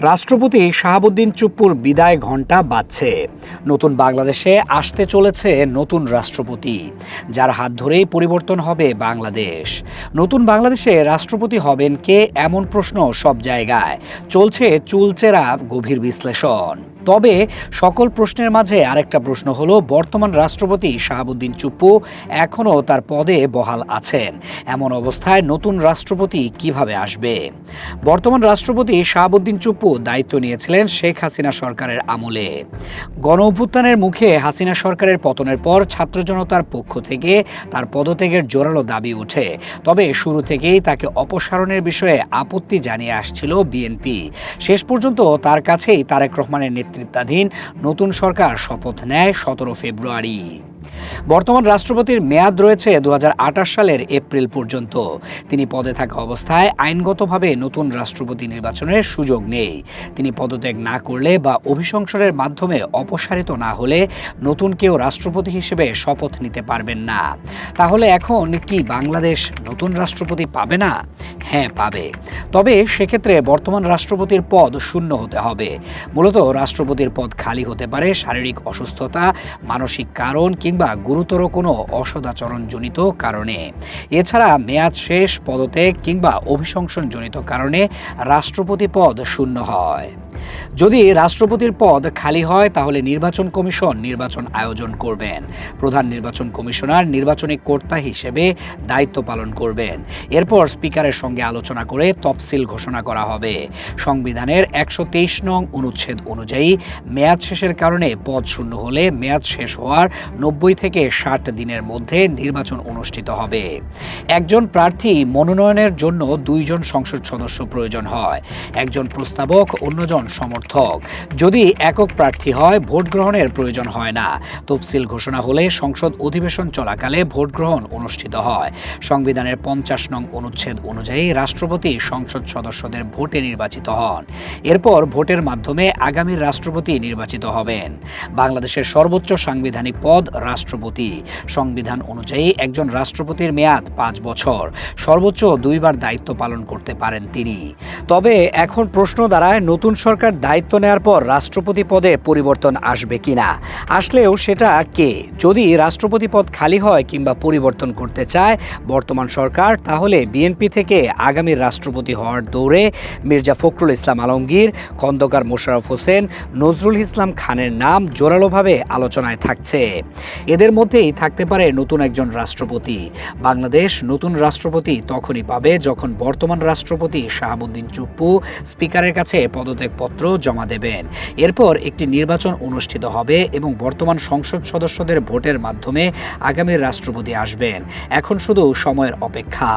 রাষ্ট্রপতি শাহাবুদ্দিন চুপ্পুর বিদায় ঘণ্টা বাজছে। নতুন বাংলাদেশে আসতে চলেছে নতুন রাষ্ট্রপতি, যার হাত ধরেই পরিবর্তন হবে বাংলাদেশ। নতুন বাংলাদেশে রাষ্ট্রপতি হবেন কে, এমন প্রশ্ন সব জায়গায়। চলছে চুলচেরা গভীর বিশ্লেষণ। তবে সকল প্রশ্নের মাঝে আরেকটা প্রশ্ন হলো, বর্তমান রাষ্ট্রপতি শাহাবুদ্দিন চুপ্পু এখনও তার পদে বহাল আছেন। এমন অবস্থায় নতুন রাষ্ট্রপতি কিভাবে আসবে? বর্তমান রাষ্ট্রপতি শাহাবুদ্দিন চুপ্পু দায়িত্ব নিয়েছিলেন শেখ হাসিনা সরকারের আমলে। গণ অভ্যুত্থানের মুখে হাসিনা সরকারের পতনের পর ছাত্র জনতার পক্ষ থেকে তার পদত্যাগের জোরালো দাবি ওঠে। তবে শুরু থেকেই তাকে অপসারণের বিষয়ে আপত্তি জানিয়ে আসছিল বিএনপি। শেষ পর্যন্ত তার কাছেই তারেক রহমানের নেতৃত্বাধীন নতুন সরকার শপথ নেয় 17 ফেব্রুয়ারি। বর্তমান রাষ্ট্রপতির মেয়াদ রয়েছে 2028 সালের এপ্রিল পর্যন্ত। তিনি পদে থাকা অবস্থায় আইনগতভাবে নতুন রাষ্ট্রপতি নির্বাচনের সুযোগ নেই। তিনি পদত্যাগ না করলে বা অভিশংসনের মাধ্যমে অপসারিত না হলে নতুন কেউ রাষ্ট্রপতি হিসেবে শপথ নিতে পারবেন না। তাহলে এখন কি বাংলাদেশ নতুন রাষ্ট্রপতি পাবে না? হ্যাঁ, পাবে। তবে সেক্ষেত্রে বর্তমান রাষ্ট্রপতির পদ শূন্য হতে হবে। মূলত রাষ্ট্রপতির পদ খালি হতে পারে শারীরিক অসুস্থতা, মানসিক কারণ কিংবা গুরুতর কোনো অসদাচরণজনিত কারণে। এছাড়া মেয়াদ শেষ, পদত্যাগ কিংবা অভিশংসনজনিত কারণে রাষ্ট্রপতি পদ শূন্য হয়। যদি রাষ্ট্রপতির পদ খালি হয় তাহলে নির্বাচন কমিশন নির্বাচন আয়োজন করবেন। প্রধান নির্বাচন কমিশনার নির্বাচনী কর্তা হিসেবে দায়িত্ব পালন করবেন। এরপর স্পিকারের সঙ্গে আলোচনা করে তফসিল ঘোষণা করা হবে। সংবিধানের 123 নং অনুচ্ছেদ অনুযায়ী মেয়াদ শেষের কারণে পদ শূন্য হলে মেয়াদ শেষ হওয়ার 90 থেকে 60 দিনের মধ্যে নির্বাচন অনুষ্ঠিত হবে। একজন প্রার্থী মনোনয়নের জন্য 2 জন সংসদ সদস্য প্রয়োজন হয়, একজন প্রস্তাবক, অন্যজন সমর্থক। যদি একক প্রার্থী হয় ভোট গ্রহণের প্রয়োজন হয় না। তফসিল ঘোষণা হলে সংসদ অধিবেশন চলাকালে ভোট গ্রহণ অনুষ্ঠিত হয়। সংবিধানের 50 নং অনুচ্ছেদ অনুযায়ী রাষ্ট্রপতি সংসদ সদস্যদের ভোটে নির্বাচিত হন। এরপর ভোটের মাধ্যমে আগামী রাষ্ট্রপতি নির্বাচিত হবেন। বাংলাদেশের সর্বোচ্চ সাংবিধানিক পদ রাষ্ট্রপতি। সংবিধান অনুযায়ী একজন রাষ্ট্রপতির মেয়াদ 5 বছর। সর্বোচ্চ 2 বার দায়িত্ব পালন করতে পারেন তিনি। তবে এখন প্রশ্ন দাঁড়ায়, নতুন সরকার দায়িত্ব নেওয়ার পর রাষ্ট্রপতি পদে পরিবর্তন আসবে কিনা। আসলেও সেটা কে? যদি রাষ্ট্রপতি পদ খালি হয় কিংবা পরিবর্তন করতে চায় বর্তমান সরকার, তাহলে বিএনপি থেকে আগামী রাষ্ট্রপতি হওয়ার দৌড়ে মির্জা ফখরুল ইসলাম আলমগীর, খন্দকার মোশাররফ হোসেন, নজরুল ইসলাম খানের নাম জোরালোভাবে আলোচনায় থাকছে। এদের মধ্যেই থাকতে পারে নতুন একজন রাষ্ট্রপতি। বাংলাদেশ নতুন রাষ্ট্রপতি তখনই পাবে যখন বর্তমান রাষ্ট্রপতি শাহাবুদ্দিন চুপ্পু স্পিকারের কাছে পদত্যাগপত্র জমা দেবেন। এরপর একটি নির্বাচন অনুষ্ঠিত হবে এবং বর্তমান সংসদ সদস্যদের ভোটের মাধ্যমে আগামী রাষ্ট্রপতি আসবেন। এখন শুধু সময়ের অপেক্ষা।